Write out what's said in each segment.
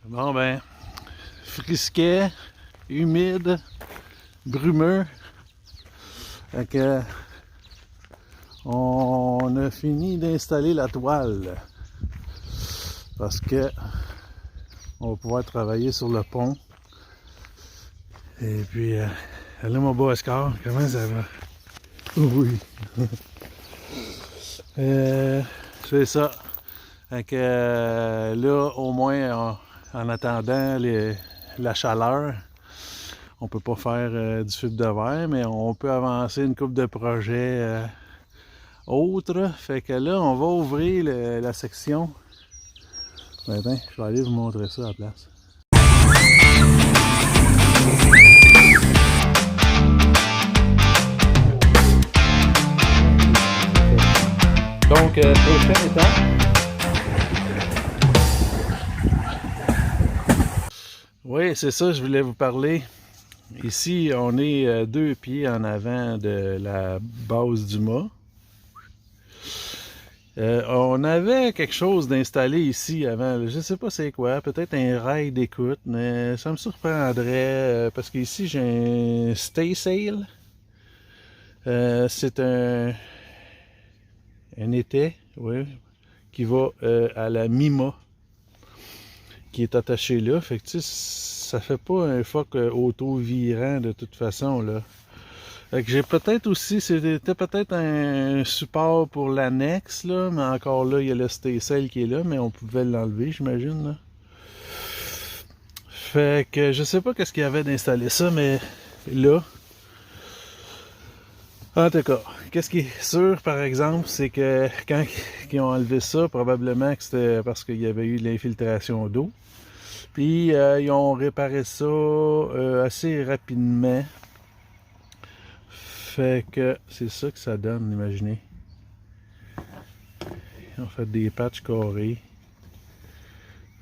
Bon ben, frisquet, humide, brumeux. Fait que on a fini d'installer la toile parce que on va pouvoir travailler sur le pont. Et puis, là mon beau Oscar, comment ça va? Oui. C'est ça. Fait que là, au moins, en attendant la chaleur, on peut pas faire du fibre de verre, mais on peut avancer une couple de projets autres. Fait que là, on va ouvrir la section. Ben, je vais aller vous montrer ça à la place. Donc, prochaine étape. Oui, c'est ça, je voulais vous parler. Ici, on est 2 pieds en avant de la base du mât. On avait quelque chose d'installé ici avant. Je ne sais pas c'est quoi, peut-être un rail d'écoute, mais ça me surprendrait parce qu'ici j'ai un stay sail. C'est un étai, oui, qui va à la mi-mât, qui est attaché là. Fait que tu sais, ça fait pas un foc auto-virant de toute façon là. Fait que j'ai peut-être aussi, c'était peut-être un support pour l'annexe là, mais encore là, il y a le stay sail qui est là, mais on pouvait l'enlever, j'imagine là. Fait que je sais pas qu'est-ce qu'il y avait d'installer ça, mais là, en tout cas, qu'est-ce qui est sûr par exemple, c'est que quand ils ont enlevé ça, probablement que c'était parce qu'il y avait eu de l'infiltration d'eau. Puis ils ont réparé ça assez rapidement. Fait que c'est ça que ça donne, imaginez. Ils ont fait des patchs carrés.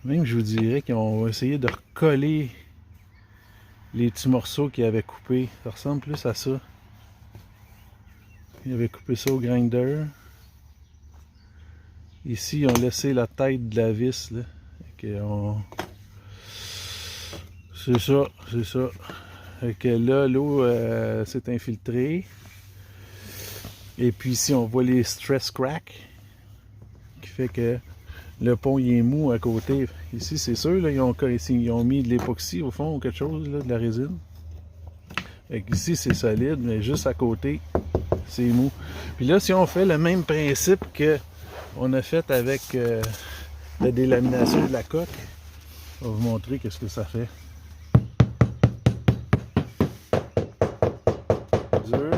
Même je vous dirais qu'ils ont essayé de recoller les petits morceaux qu'ils avaient coupés. Ça ressemble plus à ça. Ils avaient coupé ça au grinder. Ici, ils ont laissé la tête de la vis. Là. C'est ça, c'est ça. Fait que là, l'eau s'est infiltrée. Et puis ici, on voit les stress cracks. Qui fait que le pont il est mou à côté. Ici, c'est sûr, là, ils ont mis de l'époxy au fond ou quelque chose, là, de la résine. Fait que ici, c'est solide, mais juste à côté, c'est mou. Puis là, si on fait le même principe qu'on a fait avec la délamination de la coque, je vais vous montrer qu'est-ce que ça fait. Dur,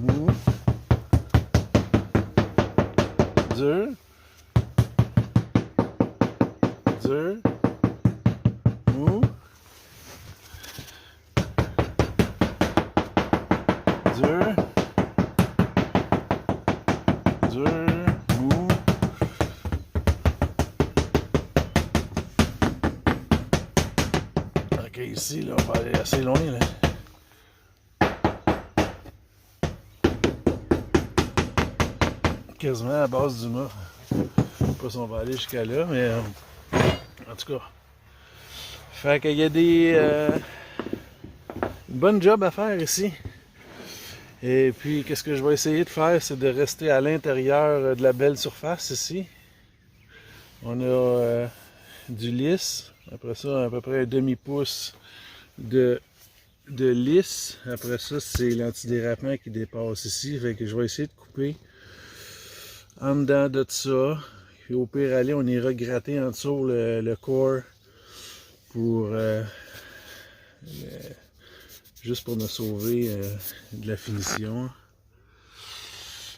mou, dur, dur, mou, dur, dur, mou. Ok, ici, là, on va aller assez loin, là. Quasiment à la base du mât. Je sais pas si on va aller jusqu'à là, mais en tout cas. Fait qu'il y a une bonne job à faire ici. Et puis, qu'est-ce que je vais essayer de faire, c'est de rester à l'intérieur de la belle surface ici. On a du lisse. Après ça, à peu près un demi-pouce de lisse. Après ça, c'est l'antidérapant qui dépasse ici. Fait que je vais essayer de couper en dedans de ça. Puis au pire aller, on ira gratter en dessous le corps pour juste pour me sauver de la finition.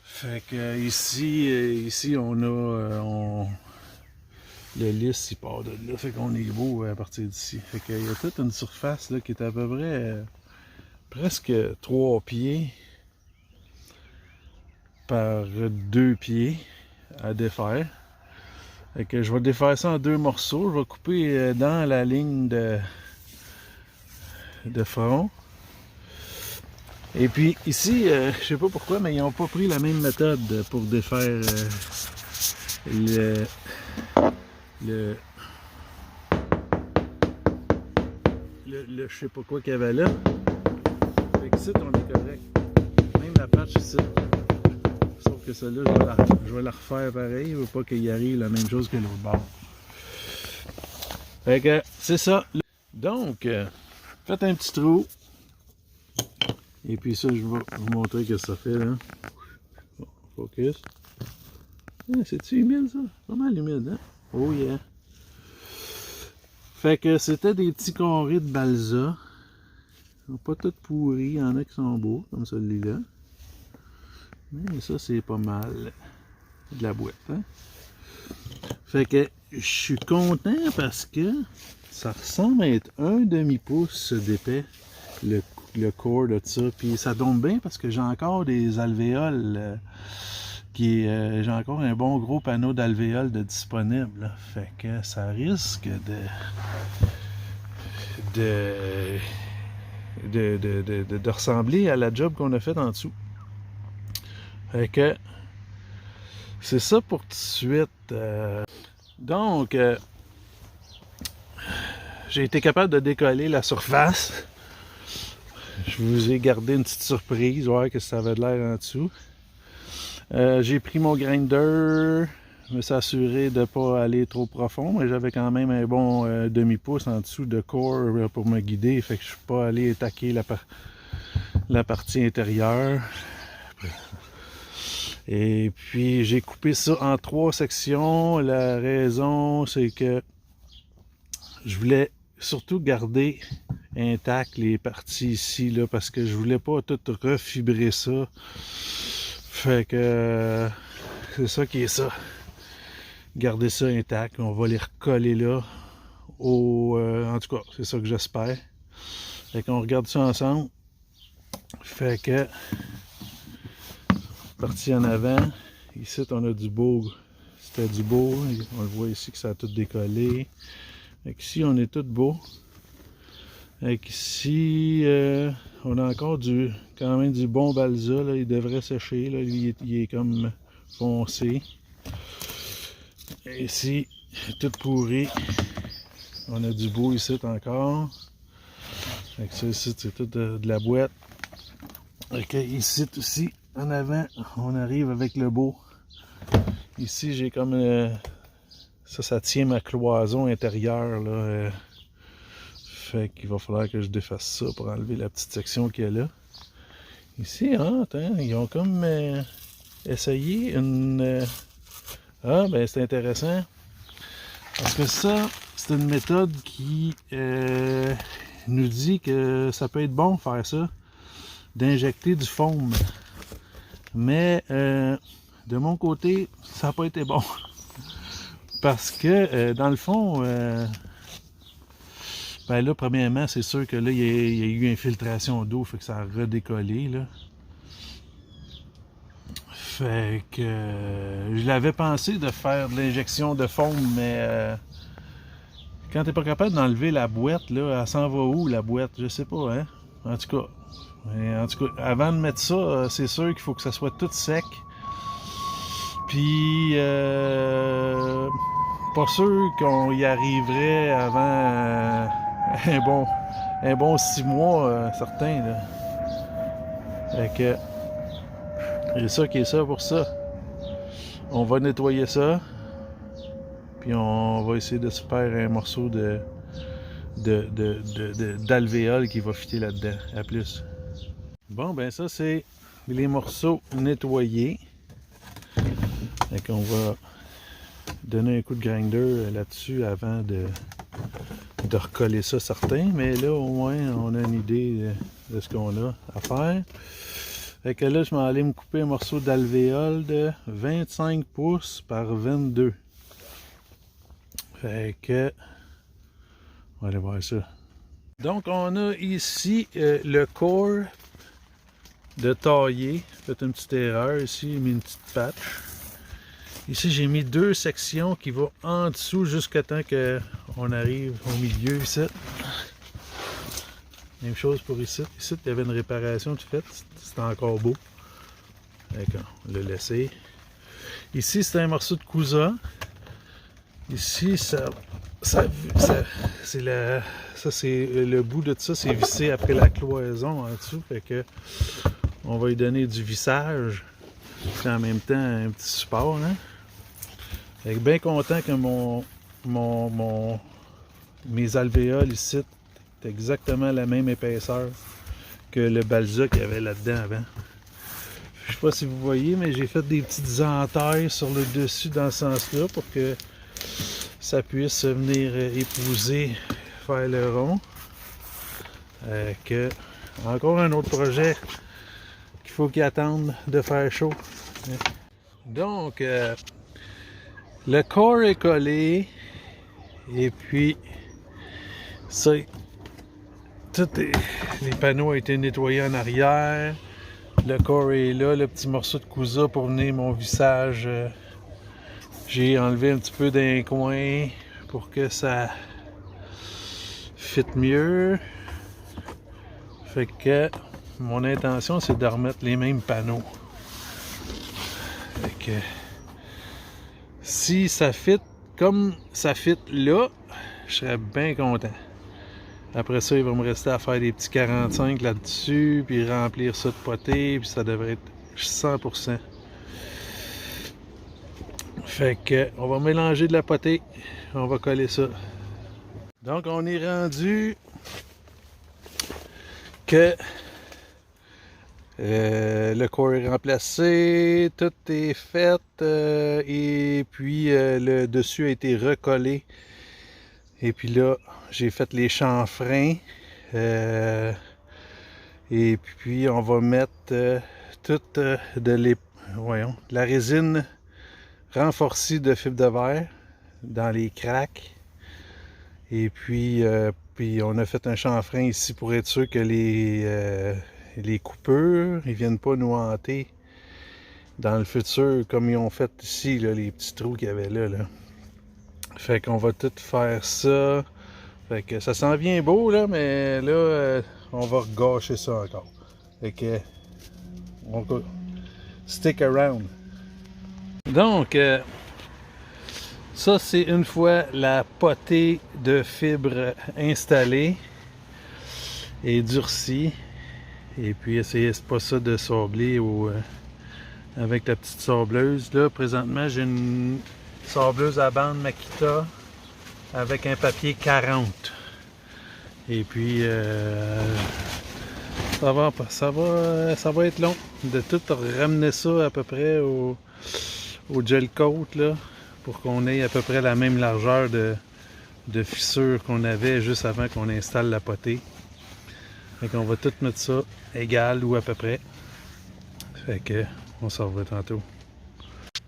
Fait que ici on a le lisse il part de là, fait qu'on est beau à partir d'ici. Fait qu'il y a toute une surface là qui est à peu près presque 3 pieds par 2 pieds à défaire. Fait que je vais défaire ça en 2 morceaux. Je vais couper dans la ligne de front. Et puis ici, je sais pas pourquoi, mais ils n'ont pas pris la même méthode pour défaire je sais pas quoi qu'il y avait là. Fait que ici, on est correct. Même la patch ici. Sauf que celle-là, je vais la refaire pareil. Je veux pas qu'il y arrive la même chose que l'autre bord. Fait que c'est ça. Donc, faites un petit trou. Et puis ça, je vais vous montrer ce que ça fait là. Bon, focus. Ah, c'est-tu humide ça? Pas mal humide, hein? Oh yeah! Fait que c'était des petits carrés de balsa. Ils sont pas tous pourris, il y en a qui sont beaux, comme celui-là. Mais ça, c'est pas mal de la boîte, hein? Fait que je suis content parce que ça ressemble à être un demi-pouce d'épais, le corps de ça. Puis ça tombe bien parce que j'ai encore des alvéoles, j'ai encore un bon gros panneau d'alvéoles de disponible. Là. Fait que ça risque de ressembler à la job qu'on a faite en dessous. Fait que c'est ça pour tout de suite. Donc, j'ai été capable de décoller la surface. Je vous ai gardé une petite surprise, voir que ça avait de l'air en dessous. J'ai pris mon grinder, je me suis assuré de ne pas aller trop profond, mais j'avais quand même un bon demi-pouce en dessous de core pour me guider, fait que je ne suis pas allé attaquer la partie intérieure. Et puis j'ai coupé ça en 3 sections. La raison, c'est que je voulais surtout garder intact les parties ici, là, parce que je voulais pas tout refibrer ça. Fait que c'est ça qui est ça. Garder ça intact. On va les recoller là. En tout cas, c'est ça que j'espère. Fait qu'on regarde ça ensemble. Fait que partie en avant. Ici, on a du beau. C'était du beau. On le voit ici que ça a tout décollé. Fait qu'ici, on est tout beau. Fait qu'ici, on a encore quand même du bon balsa. Là. Il devrait sécher. Là. Lui, il est comme foncé. Et ici, tout pourri. On a du beau ici encore. Fait que ça ici, c'est tout de la boîte. Ok, ici aussi, en avant, on arrive avec le beau. Ici, j'ai comme ça tient ma cloison intérieure là. Fait qu'il va falloir que je défasse ça pour enlever la petite section qu'il y a là. Ici, attends, ils ont comme essayé une... ben c'est intéressant. Parce que ça, c'est une méthode qui nous dit que ça peut être bon faire ça. D'injecter du foam. Mais de mon côté, ça n'a pas été bon. Parce que dans le fond... ben là, premièrement, c'est sûr que là, il y a eu infiltration d'eau, fait que ça a redécollé, là. Fait que je l'avais pensé de faire de l'injection de foam, mais quand t'es pas capable d'enlever la boîte, là, elle s'en va où, la boîte? Je sais pas, hein? En tout cas, avant de mettre ça, c'est sûr qu'il faut que ça soit tout sec. Puis, pas sûr qu'on y arriverait avant... un bon 6 mois, certain. Là. Fait que c'est ça qui est ça pour ça. On va nettoyer ça. Puis on va essayer de se faire un morceau d'alvéole qui va fitter là-dedans. À plus. Bon, ben ça, c'est les morceaux nettoyés. Fait qu'on va donner un coup de grinder là-dessus avant de recoller ça certain, mais là au moins on a une idée de ce qu'on a à faire. Fait que là je m'en allais me couper un morceau d'alvéole de 25 pouces par 22. Fait que on va aller voir ça. Donc on a ici le corps de tailler. J'ai fait une petite erreur ici, j'ai mis une petite patch. Ici, j'ai mis 2 sections qui vont en dessous jusqu'à temps qu'on arrive au milieu ici. Même chose pour ici. Ici, il y avait une réparation de fait. C'était encore beau. D'accord, on l'a laissé. Ici, c'est un morceau de cousin. Ici, ça c'est le bout de ça, c'est vissé après la cloison en dessous. Fait que on va lui donner du vissage. Puis en même temps, un petit support. Hein? Fait que bien content que mes alvéoles ici c'est exactement la même épaisseur que le balsa qu'il y avait là-dedans avant. Je sais pas si vous voyez, mais j'ai fait des petites entailles sur le dessus dans ce sens-là pour que ça puisse venir épouser, faire le rond. Encore un autre projet qu'il faut qu'il attende de faire chaud. Donc, le corps est collé et puis ça, les panneaux ont été nettoyés en arrière. Le corps est là, le petit morceau de cousa pour venir mon vissage. J'ai enlevé un petit peu d'un coin pour que ça fit mieux. Fait que mon intention c'est de remettre les mêmes panneaux. Fait que si ça fit comme ça fit là, je serais bien content. Après ça, il va me rester à faire des petits 45 là-dessus, puis remplir ça de potée, puis ça devrait être 100%. Fait que, on va mélanger de la potée, on va coller ça. Donc, on est rendu que le corps est remplacé, tout est fait, et puis le dessus a été recollé. Et puis là, j'ai fait les chanfreins. Et puis, on va mettre toute de la résine renforcée de fibre de verre dans les cracks. Et puis, on a fait un chanfrein ici pour être sûr que les coupures ne viennent pas nous hanter dans le futur comme ils ont fait ici, là, les petits trous qu'il y avait là. Fait qu'on va tout faire ça. Fait que ça s'en vient beau, là, mais là, on va gâcher ça encore. Fait que, on va stick around. Donc, ça, c'est une fois la potée de fibre installée et durcie. Et puis, essayez pas ça de sabler avec la petite sableuse. Là, présentement, j'ai une sableuse à bande Makita avec un papier 40. Et puis, ça va être long de tout ramener ça à peu près au gel coat là, pour qu'on ait à peu près la même largeur de fissure qu'on avait juste avant qu'on installe la potée. Fait qu'on va tout mettre ça égal ou à peu près. Fait que on s'en revoit tantôt.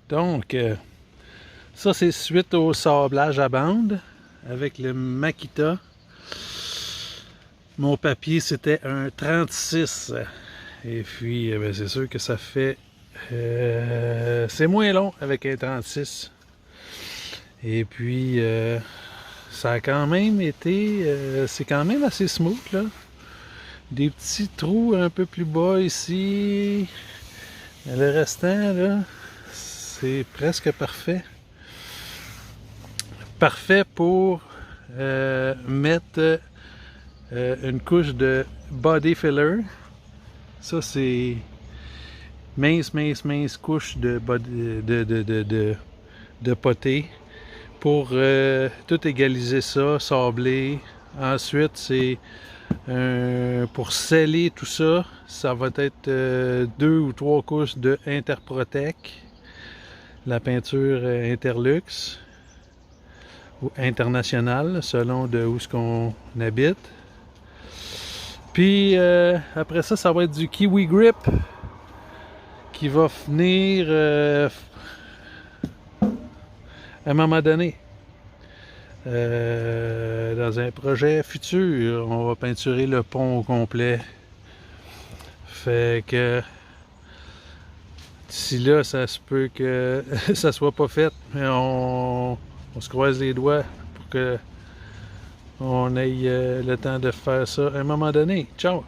Donc, ça c'est suite au sablage à bande avec le Makita. Mon papier c'était un 36 et puis c'est sûr que ça fait c'est moins long avec un 36 et puis ça a quand même été c'est quand même assez smooth là, des petits trous un peu plus bas ici, le restant là c'est presque parfait pour mettre une couche de body filler. Ça c'est mince couche de potée pour tout égaliser ça, sabler. Ensuite c'est pour sceller tout ça, ça va être 2 ou 3 couches de Interprotec, la peinture Interlux ou internationale selon de où ce qu'on habite. Puis après ça, ça va être du Kiwi Grip qui va venir à un moment donné. Dans un projet futur, on va peinturer le pont au complet. Fait que d'ici là, ça se peut que ça soit pas fait, mais on se croise les doigts pour que on ait le temps de faire ça à un moment donné. Ciao!